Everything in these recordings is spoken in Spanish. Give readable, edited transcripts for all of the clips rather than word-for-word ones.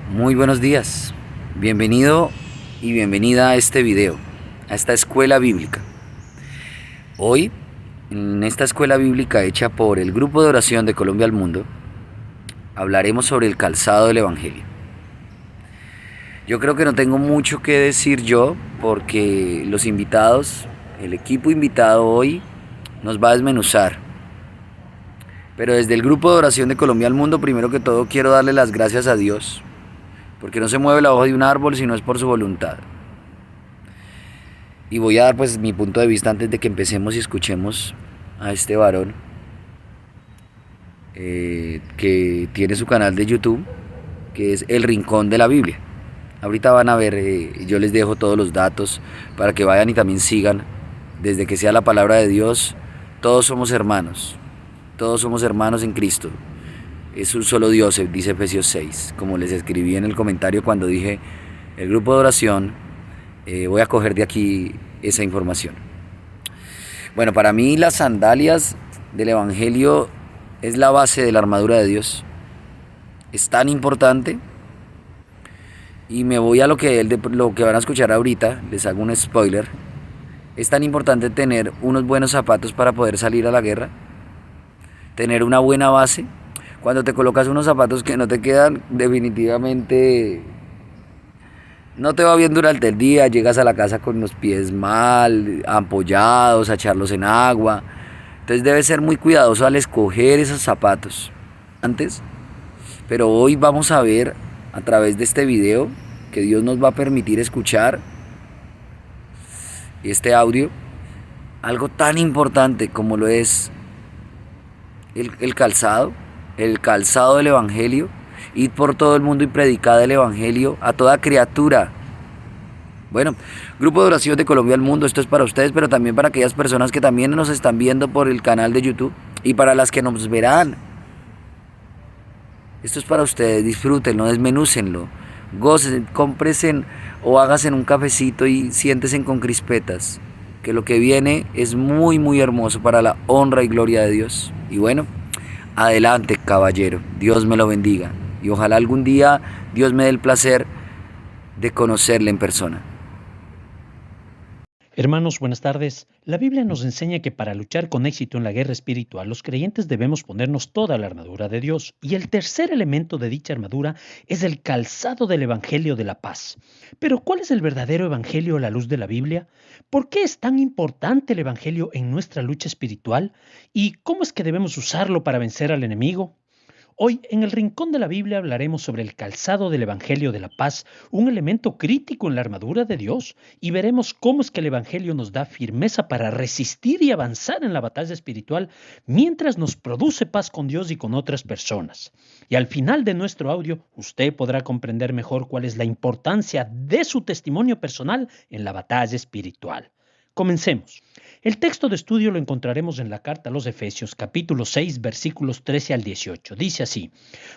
Muy buenos días, bienvenido y bienvenida a este video, a esta escuela bíblica. Hoy, en esta escuela bíblica hecha por el Grupo de Oración de Colombia al Mundo, hablaremos sobre el calzado del Evangelio. Yo creo que no tengo mucho que decir yo porque los invitados, el equipo invitado hoy nos va a desmenuzar. Pero desde el Grupo de Oración de Colombia al Mundo, primero que todo quiero darle las gracias a Dios, porque no se mueve la hoja de un árbol si no es por su voluntad. Y voy a dar pues mi punto de vista antes de que empecemos y escuchemos a este varón que tiene su canal de YouTube, que es El Rincón de la Biblia. Ahorita van a ver, yo les dejo todos los datos para que vayan y también sigan. Desde que sea la palabra de Dios, todos somos hermanos en Cristo. Es un solo Dios, dice Efesios 6, como les escribí en el comentario cuando dije el grupo de oración. Voy a coger de aquí esa información. Bueno, para mí las sandalias del Evangelio es la base de la armadura de Dios. Es tan importante. Y me voy a lo que van a escuchar ahorita, les hago un spoiler. Es tan importante tener unos buenos zapatos para poder salir a la guerra, tener una buena base. Cuando te colocas unos zapatos que no te quedan, definitivamente no te va bien durante el día, llegas a la casa con los pies mal, ampollados, a echarlos en agua. Entonces debes ser muy cuidadoso al escoger esos zapatos. Pero hoy vamos a ver a través de este video que Dios nos va a permitir escuchar este audio, algo tan importante como lo es el calzado del Evangelio. Ir por todo el mundo y predicar el Evangelio a toda criatura. Bueno, Grupo de Oración de Colombia al Mundo, esto es para ustedes, pero también para aquellas personas que también nos están viendo por el canal de YouTube y para las que nos verán. Esto es para ustedes, disfrútenlo, desmenúcenlo, gocen, cómpresen o háganse un cafecito y siéntense con crispetas, que lo que viene es muy muy hermoso para la honra y gloria de Dios. Y bueno, adelante caballero, Dios me lo bendiga y ojalá algún día Dios me dé el placer de conocerle en persona. Hermanos, buenas tardes. La Biblia nos enseña que para luchar con éxito en la guerra espiritual, los creyentes debemos ponernos toda la armadura de Dios. Y el tercer elemento de dicha armadura es el calzado del Evangelio de la paz. Pero, ¿cuál es el verdadero Evangelio a la luz de la Biblia? ¿Por qué es tan importante el Evangelio en nuestra lucha espiritual? ¿Y cómo es que debemos usarlo para vencer al enemigo? Hoy, en el Rincón de la Biblia, hablaremos sobre el calzado del Evangelio de la Paz, un elemento crítico en la armadura de Dios, y veremos cómo es que el Evangelio nos da firmeza para resistir y avanzar en la batalla espiritual mientras nos produce paz con Dios y con otras personas. Y al final de nuestro audio, usted podrá comprender mejor cuál es la importancia de su testimonio personal en la batalla espiritual. Comencemos. El texto de estudio lo encontraremos en la carta a los Efesios, capítulo 6, versículos 13 al 18. Dice así: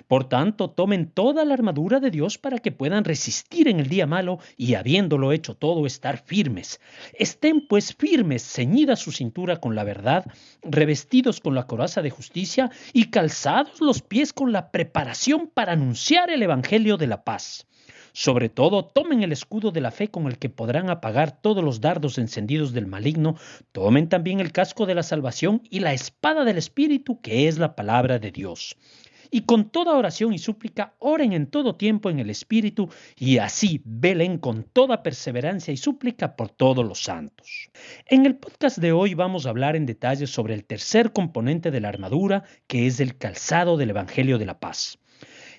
Por tanto, tomen toda la armadura de Dios para que puedan resistir en el día malo y, habiéndolo hecho todo, estar firmes. Estén pues firmes, ceñida su cintura con la verdad, revestidos con la coraza de justicia y calzados los pies con la preparación para anunciar el evangelio de la paz. Sobre todo, tomen el escudo de la fe con el que podrán apagar todos los dardos encendidos del maligno. Tomen también el casco de la salvación y la espada del Espíritu, que es la palabra de Dios. Y con toda oración y súplica, oren en todo tiempo en el Espíritu, y así velen con toda perseverancia y súplica por todos los santos. En el podcast de hoy vamos a hablar en detalle sobre el tercer componente de la armadura, que es el calzado del Evangelio de la Paz.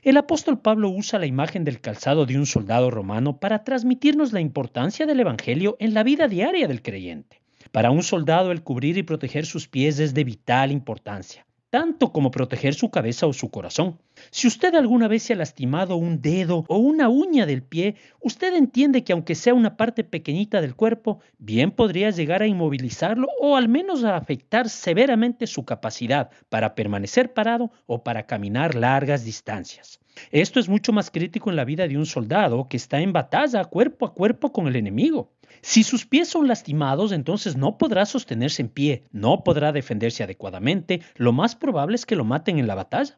El apóstol Pablo usa la imagen del calzado de un soldado romano para transmitirnos la importancia del Evangelio en la vida diaria del creyente. Para un soldado, el cubrir y proteger sus pies es de vital importancia, tanto como proteger su cabeza o su corazón. Si usted alguna vez se ha lastimado un dedo o una uña del pie, usted entiende que aunque sea una parte pequeñita del cuerpo, bien podría llegar a inmovilizarlo o al menos a afectar severamente su capacidad para permanecer parado o para caminar largas distancias. Esto es mucho más crítico en la vida de un soldado que está en batalla cuerpo a cuerpo con el enemigo. Si sus pies son lastimados, entonces no podrá sostenerse en pie, no podrá defenderse adecuadamente, lo más probable es que lo maten en la batalla.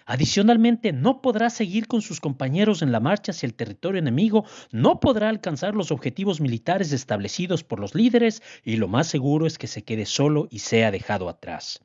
Adicionalmente, no podrá seguir con sus compañeros en la marcha hacia el territorio enemigo, no podrá alcanzar los objetivos militares establecidos por los líderes y lo más seguro es que se quede solo y sea dejado atrás.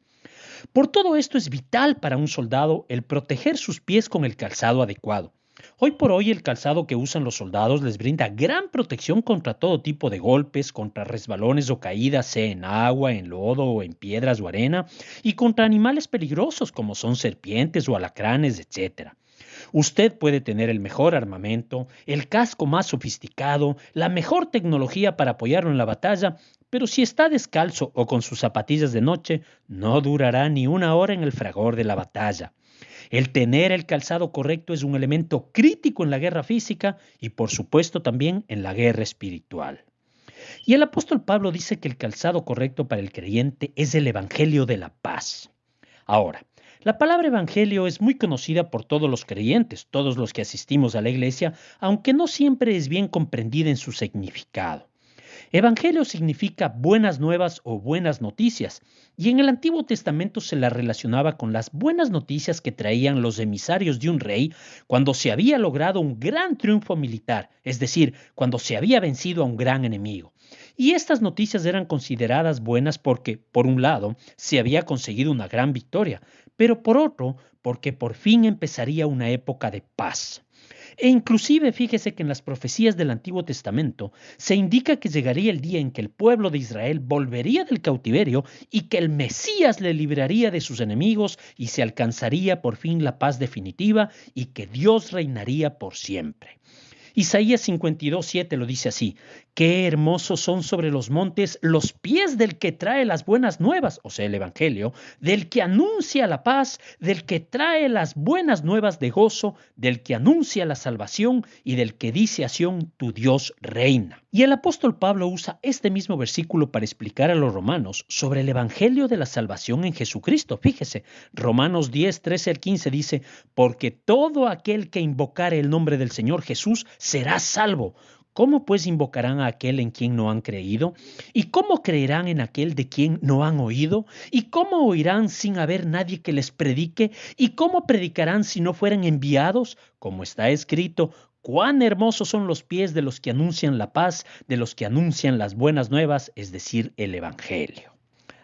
Por todo esto es vital para un soldado el proteger sus pies con el calzado adecuado. Hoy por hoy el calzado que usan los soldados les brinda gran protección contra todo tipo de golpes, contra resbalones o caídas, sea en agua, en lodo o en piedras o arena, y contra animales peligrosos como son serpientes o alacranes, etc. Usted puede tener el mejor armamento, el casco más sofisticado, la mejor tecnología para apoyarlo en la batalla, pero si está descalzo o con sus zapatillas de noche, no durará ni una hora en el fragor de la batalla. El tener el calzado correcto es un elemento crítico en la guerra física y por supuesto también en la guerra espiritual. Y el apóstol Pablo dice que el calzado correcto para el creyente es el Evangelio de la paz. Ahora, la palabra evangelio es muy conocida por todos los creyentes, todos los que asistimos a la iglesia, aunque no siempre es bien comprendida en su significado. Evangelio significa buenas nuevas o buenas noticias, y en el Antiguo Testamento se la relacionaba con las buenas noticias que traían los emisarios de un rey cuando se había logrado un gran triunfo militar, es decir, cuando se había vencido a un gran enemigo. Y estas noticias eran consideradas buenas porque, por un lado, se había conseguido una gran victoria, pero por otro, porque por fin empezaría una época de paz. E inclusive fíjese que en las profecías del Antiguo Testamento se indica que llegaría el día en que el pueblo de Israel volvería del cautiverio y que el Mesías le libraría de sus enemigos y se alcanzaría por fin la paz definitiva y que Dios reinaría por siempre. Isaías 52:7 lo dice así: qué hermosos son sobre los montes los pies del que trae las buenas nuevas, o sea, el Evangelio, del que anuncia la paz, del que trae las buenas nuevas de gozo, del que anuncia la salvación y del que dice a Sión, tu Dios reina. Y el apóstol Pablo usa este mismo versículo para explicar a los romanos sobre el Evangelio de la salvación en Jesucristo. Fíjese, Romanos 10:13 al 15 dice: porque todo aquel que invocare el nombre del Señor Jesús será salvo. ¿Cómo pues invocarán a aquel en quien no han creído? ¿Y cómo creerán en aquel de quien no han oído? ¿Y cómo oirán sin haber nadie que les predique? ¿Y cómo predicarán si no fueran enviados? Como está escrito: cuán hermosos son los pies de los que anuncian la paz, de los que anuncian las buenas nuevas, es decir, el Evangelio.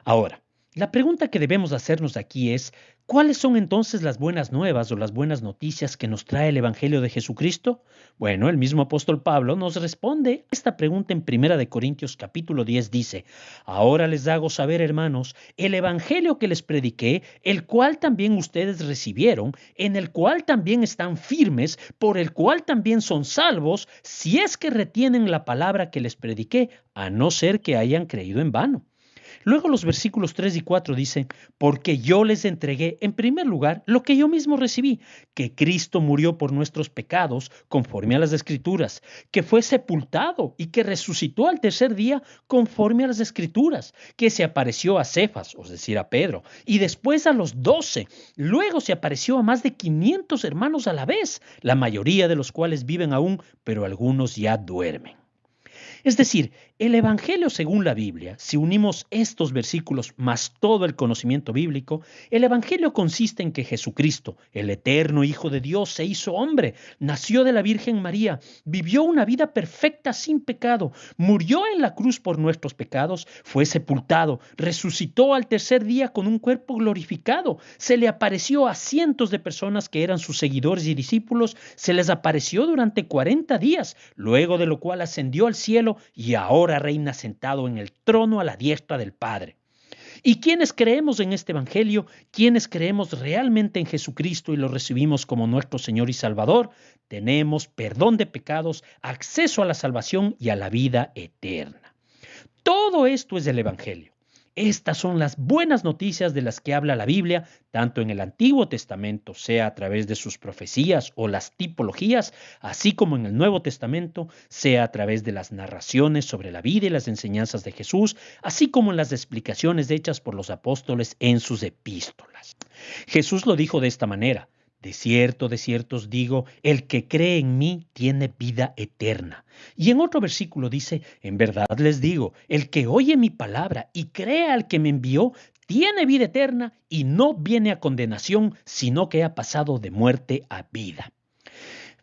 Ahora, la pregunta que debemos hacernos aquí es: ¿cuáles son entonces las buenas nuevas o las buenas noticias que nos trae el Evangelio de Jesucristo? Bueno, el mismo apóstol Pablo nos responde esta pregunta en 1 Corintios capítulo 10, dice: ahora les hago saber, hermanos, el Evangelio que les prediqué, el cual también ustedes recibieron, en el cual también están firmes, por el cual también son salvos, si es que retienen la palabra que les prediqué, a no ser que hayan creído en vano. Luego los versículos 3 y 4 dicen: porque yo les entregué en primer lugar lo que yo mismo recibí, que Cristo murió por nuestros pecados conforme a las Escrituras, que fue sepultado y que resucitó al tercer día conforme a las Escrituras, que se apareció a Cefas, es decir, a Pedro, y después a los 12. Luego se apareció a más de 500 hermanos a la vez, la mayoría de los cuales viven aún, pero algunos ya duermen. Es decir, el Evangelio según la Biblia, si unimos estos versículos más todo el conocimiento bíblico, el Evangelio consiste en que Jesucristo, el eterno Hijo de Dios, se hizo hombre, nació de la Virgen María, vivió una vida perfecta sin pecado, murió en la cruz por nuestros pecados, fue sepultado, resucitó al tercer día con un cuerpo glorificado, se le apareció a cientos de personas que eran sus seguidores y discípulos, se les apareció durante 40 días, luego de lo cual ascendió al cielo y ahora reina sentado en el trono a la diestra del Padre. ¿Y quienes creemos en este Evangelio, quienes creemos realmente en Jesucristo y lo recibimos como nuestro Señor y Salvador, tenemos perdón de pecados, acceso a la salvación y a la vida eterna? Todo esto es el Evangelio. Estas son las buenas noticias de las que habla la Biblia, tanto en el Antiguo Testamento, sea a través de sus profecías o las tipologías, así como en el Nuevo Testamento, sea a través de las narraciones sobre la vida y las enseñanzas de Jesús, así como en las explicaciones hechas por los apóstoles en sus epístolas. Jesús lo dijo de esta manera: de cierto os digo, el que cree en mí tiene vida eterna. Y en otro versículo dice: en verdad les digo, el que oye mi palabra y cree al que me envió, tiene vida eterna y no viene a condenación, sino que ha pasado de muerte a vida.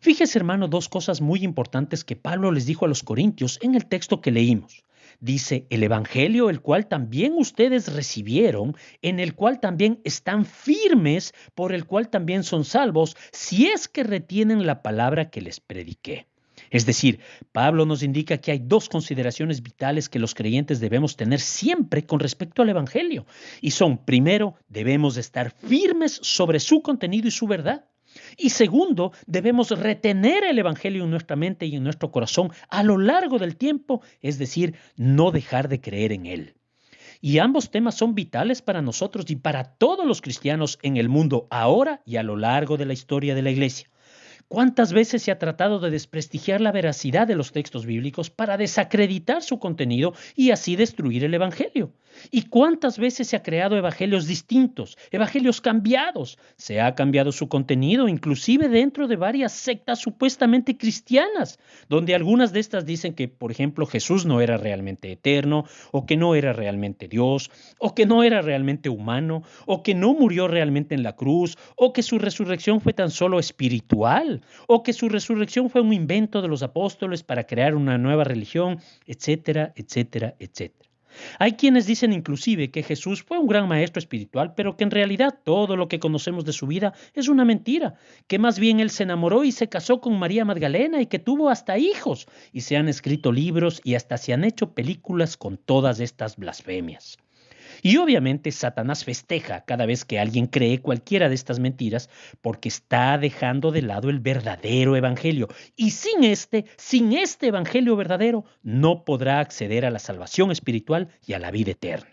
Fíjese, hermano, dos cosas muy importantes que Pablo les dijo a los corintios en el texto que leímos. Dice, el evangelio, el cual también ustedes recibieron, en el cual también están firmes, por el cual también son salvos, si es que retienen la palabra que les prediqué. Es decir, Pablo nos indica que hay dos consideraciones vitales que los creyentes debemos tener siempre con respecto al evangelio. Y son, primero, debemos estar firmes sobre su contenido y su verdad. Y segundo, debemos retener el evangelio en nuestra mente y en nuestro corazón a lo largo del tiempo, es decir, no dejar de creer en él. Y ambos temas son vitales para nosotros y para todos los cristianos en el mundo ahora y a lo largo de la historia de la iglesia. ¿Cuántas veces se ha tratado de desprestigiar la veracidad de los textos bíblicos para desacreditar su contenido y así destruir el evangelio? ¿Y cuántas veces se ha creado evangelios distintos, evangelios cambiados? Se ha cambiado su contenido, inclusive dentro de varias sectas supuestamente cristianas, donde algunas de estas dicen que, por ejemplo, Jesús no era realmente eterno, o que no era realmente Dios, o que no era realmente humano, o que no murió realmente en la cruz, o que su resurrección fue tan solo espiritual, o que su resurrección fue un invento de los apóstoles para crear una nueva religión, etcétera, etcétera, etcétera. Hay quienes dicen inclusive que Jesús fue un gran maestro espiritual, pero que en realidad todo lo que conocemos de su vida es una mentira, que más bien él se enamoró y se casó con María Magdalena y que tuvo hasta hijos, y se han escrito libros y hasta se han hecho películas con todas estas blasfemias. Y obviamente Satanás festeja cada vez que alguien cree cualquiera de estas mentiras porque está dejando de lado el verdadero evangelio. Y sin este evangelio verdadero, no podrá acceder a la salvación espiritual y a la vida eterna.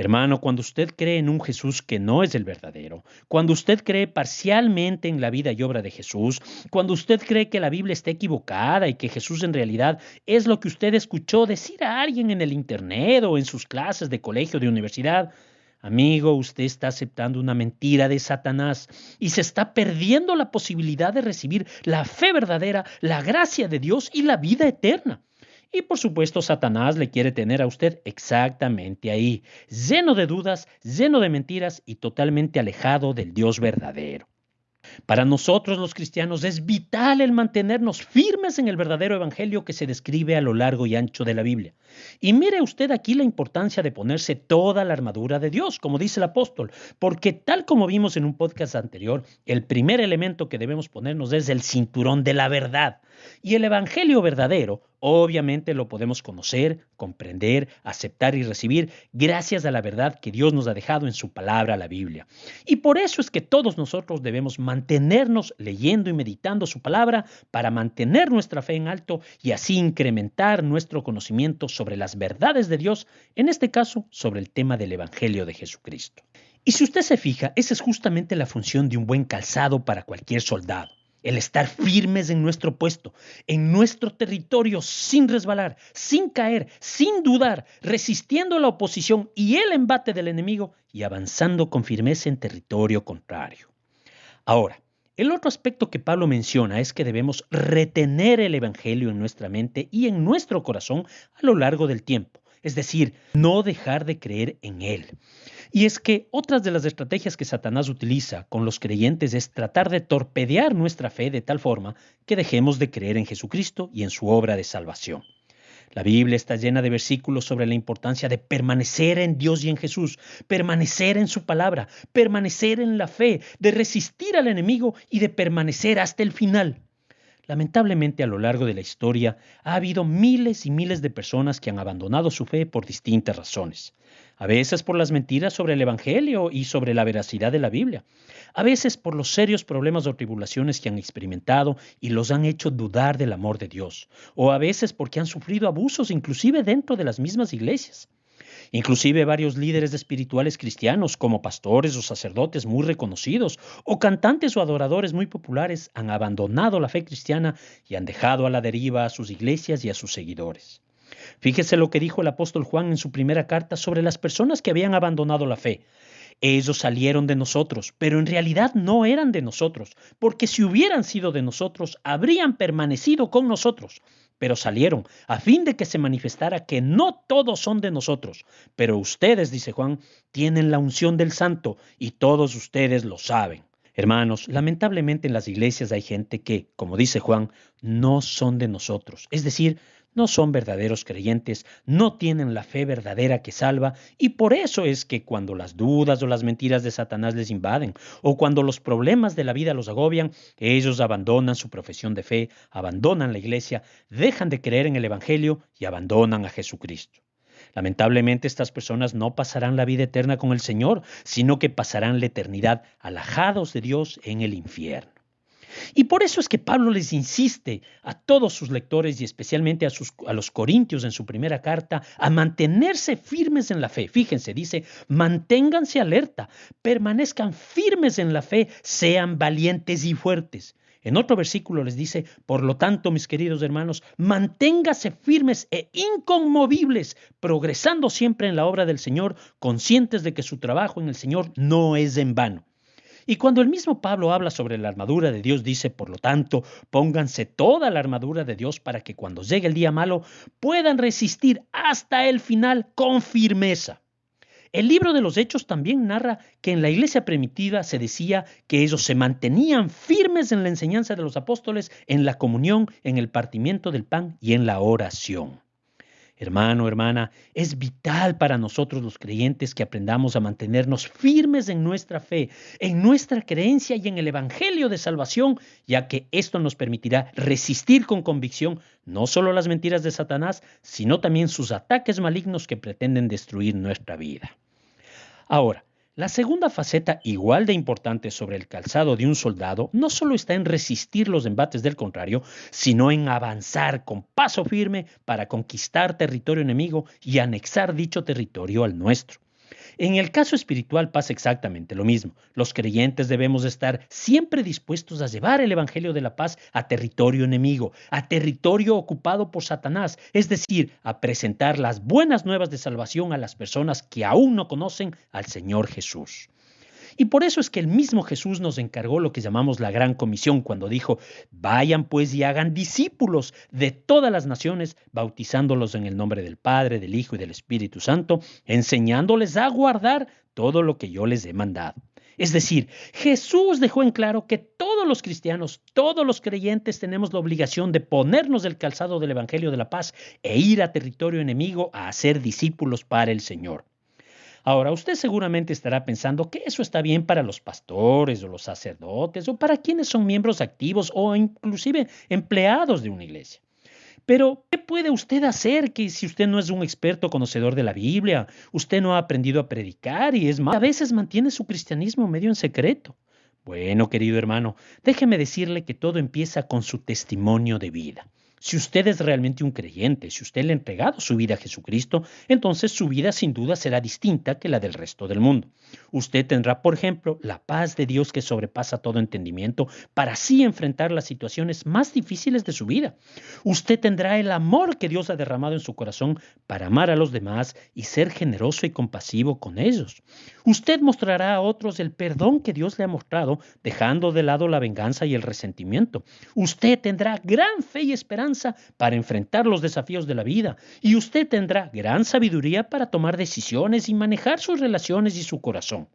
Hermano, cuando usted cree en un Jesús que no es el verdadero, cuando usted cree parcialmente en la vida y obra de Jesús, cuando usted cree que la Biblia está equivocada y que Jesús en realidad es lo que usted escuchó decir a alguien en el internet o en sus clases de colegio, de universidad, amigo, usted está aceptando una mentira de Satanás y se está perdiendo la posibilidad de recibir la fe verdadera, la gracia de Dios y la vida eterna. Y por supuesto, Satanás le quiere tener a usted exactamente ahí, lleno de dudas, lleno de mentiras y totalmente alejado del Dios verdadero. Para nosotros los cristianos es vital el mantenernos firmes en el verdadero evangelio que se describe a lo largo y ancho de la Biblia. Y mire usted aquí la importancia de ponerse toda la armadura de Dios, como dice el apóstol, porque tal como vimos en un podcast anterior, el primer elemento que debemos ponernos es el cinturón de la verdad. Y el evangelio verdadero, obviamente lo podemos conocer, comprender, aceptar y recibir gracias a la verdad que Dios nos ha dejado en su palabra, la Biblia. Y por eso es que todos nosotros debemos mantenernos leyendo y meditando su palabra para mantener nuestra fe en alto y así incrementar nuestro conocimiento sobre las verdades de Dios, en este caso sobre el tema del evangelio de Jesucristo. Y si usted se fija, esa es justamente la función de un buen calzado para cualquier soldado. El estar firmes en nuestro puesto, en nuestro territorio, sin resbalar, sin caer, sin dudar, resistiendo la oposición y el embate del enemigo y avanzando con firmeza en territorio contrario. Ahora, el otro aspecto que Pablo menciona es que debemos retener el evangelio en nuestra mente y en nuestro corazón a lo largo del tiempo, es decir, no dejar de creer en él. Y es que otras de las estrategias que Satanás utiliza con los creyentes es tratar de torpedear nuestra fe de tal forma que dejemos de creer en Jesucristo y en su obra de salvación. La Biblia está llena de versículos sobre la importancia de permanecer en Dios y en Jesús, permanecer en su palabra, permanecer en la fe, de resistir al enemigo y de permanecer hasta el final. Lamentablemente, a lo largo de la historia ha habido miles y miles de personas que han abandonado su fe por distintas razones. A veces por las mentiras sobre el Evangelio y sobre la veracidad de la Biblia. A veces por los serios problemas o tribulaciones que han experimentado y los han hecho dudar del amor de Dios. O a veces porque han sufrido abusos inclusive dentro de las mismas iglesias. Inclusive varios líderes espirituales cristianos, como pastores o sacerdotes muy reconocidos, o cantantes o adoradores muy populares, han abandonado la fe cristiana y han dejado a la deriva a sus iglesias y a sus seguidores. Fíjese lo que dijo el apóstol Juan en su primera carta sobre las personas que habían abandonado la fe. Ellos salieron de nosotros, pero en realidad no eran de nosotros, porque si hubieran sido de nosotros, habrían permanecido con nosotros. Pero salieron a fin de que se manifestara que no todos son de nosotros. Pero ustedes, dice Juan, tienen la unción del Santo y todos ustedes lo saben. Hermanos, lamentablemente en las iglesias hay gente que, como dice Juan, no son de nosotros. Es decir, no son verdaderos creyentes, no tienen la fe verdadera que salva, y por eso es que cuando las dudas o las mentiras de Satanás les invaden, o cuando los problemas de la vida los agobian, ellos abandonan su profesión de fe, abandonan la iglesia, dejan de creer en el Evangelio y abandonan a Jesucristo. Lamentablemente estas personas no pasarán la vida eterna con el Señor, sino que pasarán la eternidad alejados de Dios en el infierno. Y por eso es que Pablo les insiste a todos sus lectores y especialmente a los corintios en su primera carta a mantenerse firmes en la fe. Fíjense, dice, manténganse alerta, permanezcan firmes en la fe, sean valientes y fuertes. En otro versículo les dice, por lo tanto, mis queridos hermanos, manténganse firmes e inconmovibles, progresando siempre en la obra del Señor, conscientes de que su trabajo en el Señor no es en vano. Y cuando el mismo Pablo habla sobre la armadura de Dios, dice, por lo tanto, pónganse toda la armadura de Dios para que cuando llegue el día malo puedan resistir hasta el final con firmeza. El libro de los Hechos también narra que en la iglesia primitiva se decía que ellos se mantenían firmes en la enseñanza de los apóstoles, en la comunión, en el partimiento del pan y en la oración. Hermano, hermana, es vital para nosotros los creyentes que aprendamos a mantenernos firmes en nuestra fe, en nuestra creencia y en el Evangelio de salvación, ya que esto nos permitirá resistir con convicción no solo las mentiras de Satanás, sino también sus ataques malignos que pretenden destruir nuestra vida. Ahora, la segunda faceta igual de importante sobre el calzado de un soldado no solo está en resistir los embates del contrario, sino en avanzar con paso firme para conquistar territorio enemigo y anexar dicho territorio al nuestro. En el caso espiritual pasa exactamente lo mismo. Los creyentes debemos estar siempre dispuestos a llevar el Evangelio de la paz a territorio enemigo, a territorio ocupado por Satanás, es decir, a presentar las buenas nuevas de salvación a las personas que aún no conocen al Señor Jesús. Y por eso es que el mismo Jesús nos encargó lo que llamamos la Gran Comisión cuando dijo, vayan pues y hagan discípulos de todas las naciones, bautizándolos en el nombre del Padre, del Hijo y del Espíritu Santo, enseñándoles a guardar todo lo que yo les he mandado. Es decir, Jesús dejó en claro que todos los cristianos, todos los creyentes tenemos la obligación de ponernos el calzado del Evangelio de la paz e ir a territorio enemigo a hacer discípulos para el Señor. Ahora, usted seguramente estará pensando que eso está bien para los pastores o los sacerdotes o para quienes son miembros activos o inclusive empleados de una iglesia. Pero, ¿qué puede usted hacer que si usted no es un experto conocedor de la Biblia, usted no ha aprendido a predicar y es más, a veces mantiene su cristianismo medio en secreto? Bueno, querido hermano, déjeme decirle que todo empieza con su testimonio de vida. Si usted es realmente un creyente, si usted le ha entregado su vida a Jesucristo, entonces su vida sin duda será distinta que la del resto del mundo. Usted tendrá, por ejemplo, la paz de Dios que sobrepasa todo entendimiento para así enfrentar las situaciones más difíciles de su vida. Usted tendrá el amor que Dios ha derramado en su corazón para amar a los demás y ser generoso y compasivo con ellos. Usted mostrará a otros el perdón que Dios le ha mostrado, dejando de lado la venganza y el resentimiento. Usted tendrá gran fe y esperanza para enfrentar los desafíos de la vida y usted tendrá gran sabiduría para tomar decisiones y manejar sus relaciones y su corazón.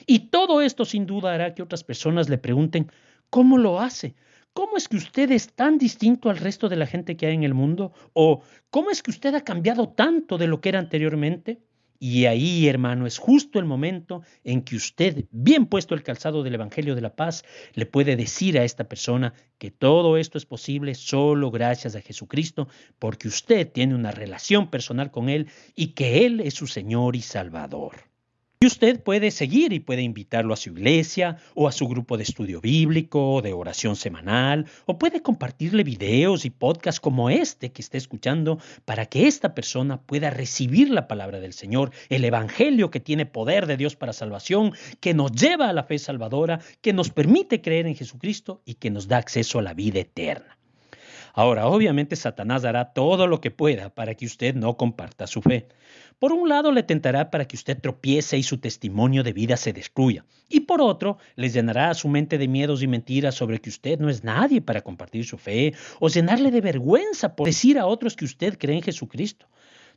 Y todo esto sin duda hará que otras personas le pregunten, ¿cómo lo hace? ¿Cómo es que usted es tan distinto al resto de la gente que hay en el mundo? ¿O cómo es que usted ha cambiado tanto de lo que era anteriormente? Y ahí, hermano, es justo el momento en que usted, bien puesto el calzado del Evangelio de la Paz, le puede decir a esta persona que todo esto es posible solo gracias a Jesucristo, porque usted tiene una relación personal con Él y que Él es su Señor y Salvador. Y usted puede seguir y puede invitarlo a su iglesia o a su grupo de estudio bíblico o de oración semanal o puede compartirle videos y podcasts como este que está escuchando para que esta persona pueda recibir la palabra del Señor, el evangelio que tiene poder de Dios para salvación, que nos lleva a la fe salvadora, que nos permite creer en Jesucristo y que nos da acceso a la vida eterna. Ahora, obviamente Satanás hará todo lo que pueda para que usted no comparta su fe. Por un lado, le tentará para que usted tropiece y su testimonio de vida se destruya. Y por otro, les llenará a su mente de miedos y mentiras sobre que usted no es nadie para compartir su fe, o llenarle de vergüenza por decir a otros que usted cree en Jesucristo.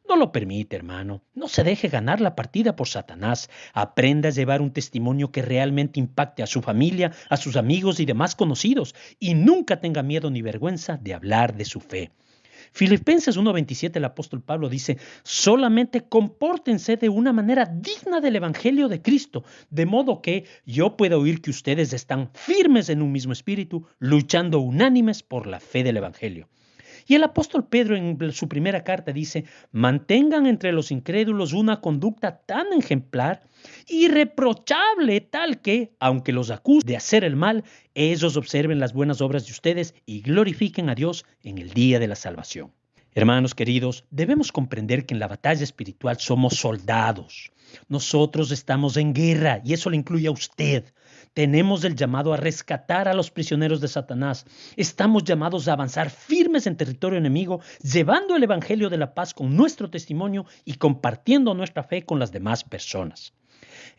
No lo permite, hermano. No se deje ganar la partida por Satanás. Aprenda a llevar un testimonio que realmente impacte a su familia, a sus amigos y demás conocidos. Y nunca tenga miedo ni vergüenza de hablar de su fe. Filipenses 1:27, el apóstol Pablo dice: solamente compórtense de una manera digna del Evangelio de Cristo, de modo que yo pueda oír que ustedes están firmes en un mismo espíritu, luchando unánimes por la fe del Evangelio. Y el apóstol Pedro en su primera carta dice: mantengan entre los incrédulos una conducta tan ejemplar, irreprochable, tal que, aunque los acusen de hacer el mal, ellos observen las buenas obras de ustedes y glorifiquen a Dios en el día de la salvación. Hermanos queridos, debemos comprender que en la batalla espiritual somos soldados. Nosotros estamos en guerra y eso le incluye a usted. Tenemos el llamado a rescatar a los prisioneros de Satanás. Estamos llamados a avanzar firmes en territorio enemigo, llevando el evangelio de la paz con nuestro testimonio y compartiendo nuestra fe con las demás personas.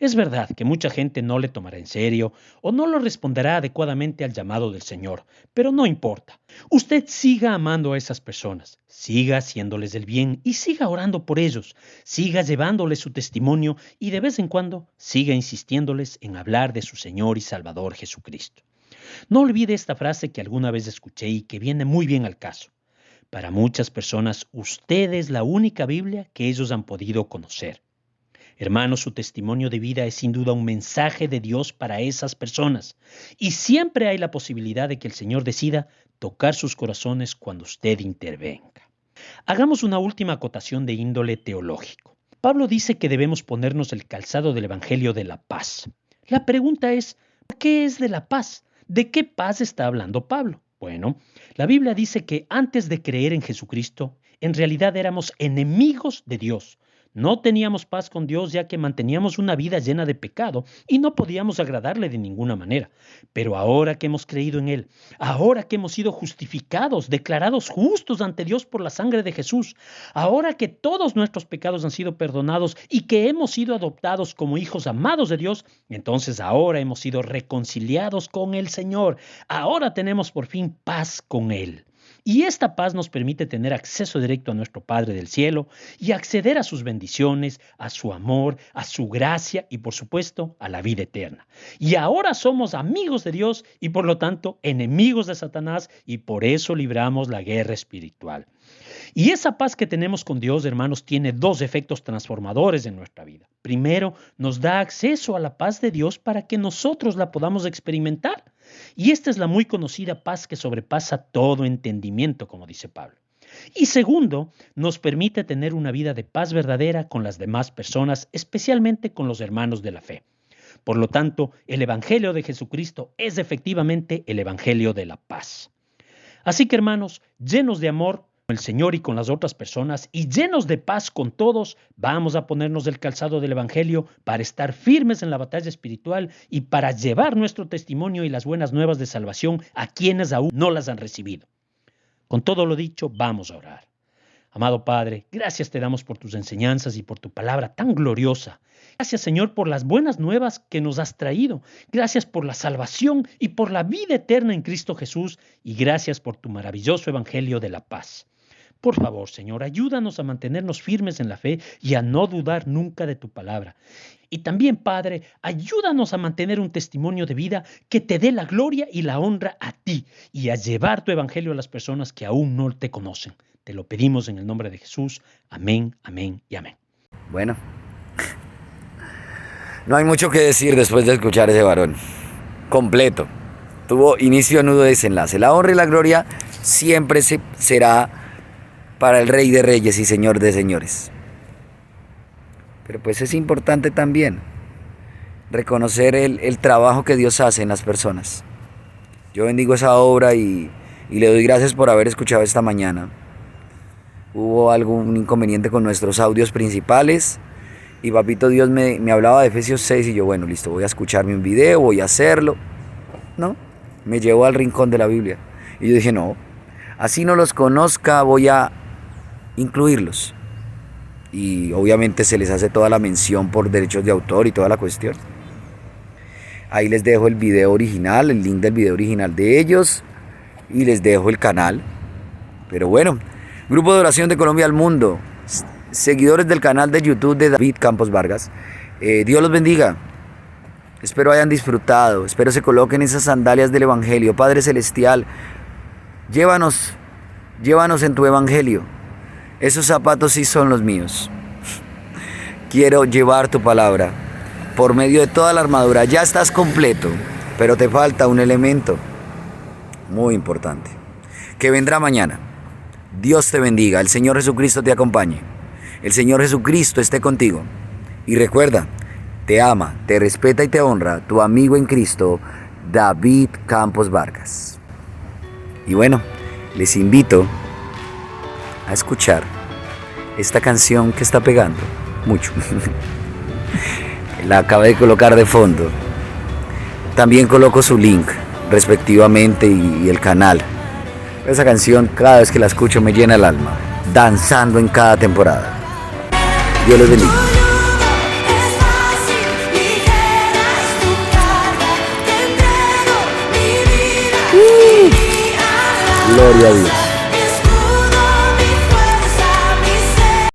Es verdad que mucha gente no le tomará en serio o no lo responderá adecuadamente al llamado del Señor, pero no importa. Usted siga amando a esas personas, siga haciéndoles el bien y siga orando por ellos, siga llevándoles su testimonio y de vez en cuando siga insistiéndoles en hablar de su Señor y Salvador Jesucristo. No olvide esta frase que alguna vez escuché y que viene muy bien al caso. Para muchas personas, usted es la única Biblia que ellos han podido conocer. Hermanos, su testimonio de vida es sin duda un mensaje de Dios para esas personas. Y siempre hay la posibilidad de que el Señor decida tocar sus corazones cuando usted intervenga. Hagamos una última acotación de índole teológico. Pablo dice que debemos ponernos el calzado del Evangelio de la paz. La pregunta es, ¿qué es de la paz? ¿De qué paz está hablando Pablo? Bueno, la Biblia dice que antes de creer en Jesucristo, en realidad éramos enemigos de Dios. No teníamos paz con Dios ya que manteníamos una vida llena de pecado y no podíamos agradarle de ninguna manera. Pero ahora que hemos creído en Él, ahora que hemos sido justificados, declarados justos ante Dios por la sangre de Jesús, ahora que todos nuestros pecados han sido perdonados y que hemos sido adoptados como hijos amados de Dios, entonces ahora hemos sido reconciliados con el Señor. Ahora tenemos por fin paz con Él. Y esta paz nos permite tener acceso directo a nuestro Padre del Cielo y acceder a sus bendiciones, a su amor, a su gracia y por supuesto a la vida eterna. Y ahora somos amigos de Dios y por lo tanto enemigos de Satanás y por eso libramos la guerra espiritual. Y esa paz que tenemos con Dios, hermanos, tiene dos efectos transformadores en nuestra vida. Primero, nos da acceso a la paz de Dios para que nosotros la podamos experimentar. Y esta es la muy conocida paz que sobrepasa todo entendimiento, como dice Pablo. Y segundo, nos permite tener una vida de paz verdadera con las demás personas, especialmente con los hermanos de la fe. Por lo tanto, el Evangelio de Jesucristo es efectivamente el Evangelio de la paz. Así que, hermanos, llenos de amor con el Señor y con las otras personas y llenos de paz con todos, vamos a ponernos el calzado del Evangelio para estar firmes en la batalla espiritual y para llevar nuestro testimonio y las buenas nuevas de salvación a quienes aún no las han recibido. Con todo lo dicho, vamos a orar. Amado Padre, gracias te damos por tus enseñanzas y por tu palabra tan gloriosa. Gracias, Señor, por las buenas nuevas que nos has traído. Gracias por la salvación y por la vida eterna en Cristo Jesús. Y gracias por tu maravilloso evangelio de la paz. Por favor, Señor, ayúdanos a mantenernos firmes en la fe y a no dudar nunca de tu palabra. Y también, Padre, ayúdanos a mantener un testimonio de vida que te dé la gloria y la honra a ti y a llevar tu evangelio a las personas que aún no te conocen. Te lo pedimos en el nombre de Jesús. Amén, amén y amén. Bueno, no hay mucho que decir después de escuchar ese varón. Completo. Tuvo inicio, nudo, desenlace. La honra y la gloria siempre será para el Rey de Reyes y Señor de Señores. Pero pues es importante también reconocer el trabajo que Dios hace en las personas. Yo bendigo esa obra y le doy gracias por haber escuchado esta mañana. Hubo algún inconveniente con nuestros audios principales y papito Dios me hablaba de Efesios 6 y yo, bueno, listo, voy a escucharme un video, voy a hacerlo. No, me llevó al rincón de la Biblia y yo dije, no, así no los conozca, voy a incluirlos. y obviamente se les hace toda la mención por derechos de autor y toda la cuestión. Ahí les dejo el video original, el link del video original de ellos, y les dejo el canal. Pero bueno, Grupo de Oración de Colombia al Mundo, seguidores del canal de YouTube de David Campos Vargas, Dios los bendiga. Espero hayan disfrutado, espero se coloquen esas sandalias del Evangelio. Padre Celestial, llévanos en tu Evangelio. Esos zapatos sí son los míos. Quiero llevar tu palabra por medio de toda la armadura. Ya estás completo, pero te falta un elemento muy importante, que vendrá mañana. Dios te bendiga, el Señor Jesucristo te acompañe, el Señor Jesucristo esté contigo. Y recuerda, te ama, te respeta y te honra tu amigo en Cristo, David Campos Vargas. Y bueno, les invito a escuchar esta canción que está pegando mucho. La acabé de colocar de fondo. También coloco su link respectivamente y el canal. Esa canción cada vez que la escucho me llena el alma, danzando en cada temporada. Dios los bendiga. Gloria a Dios.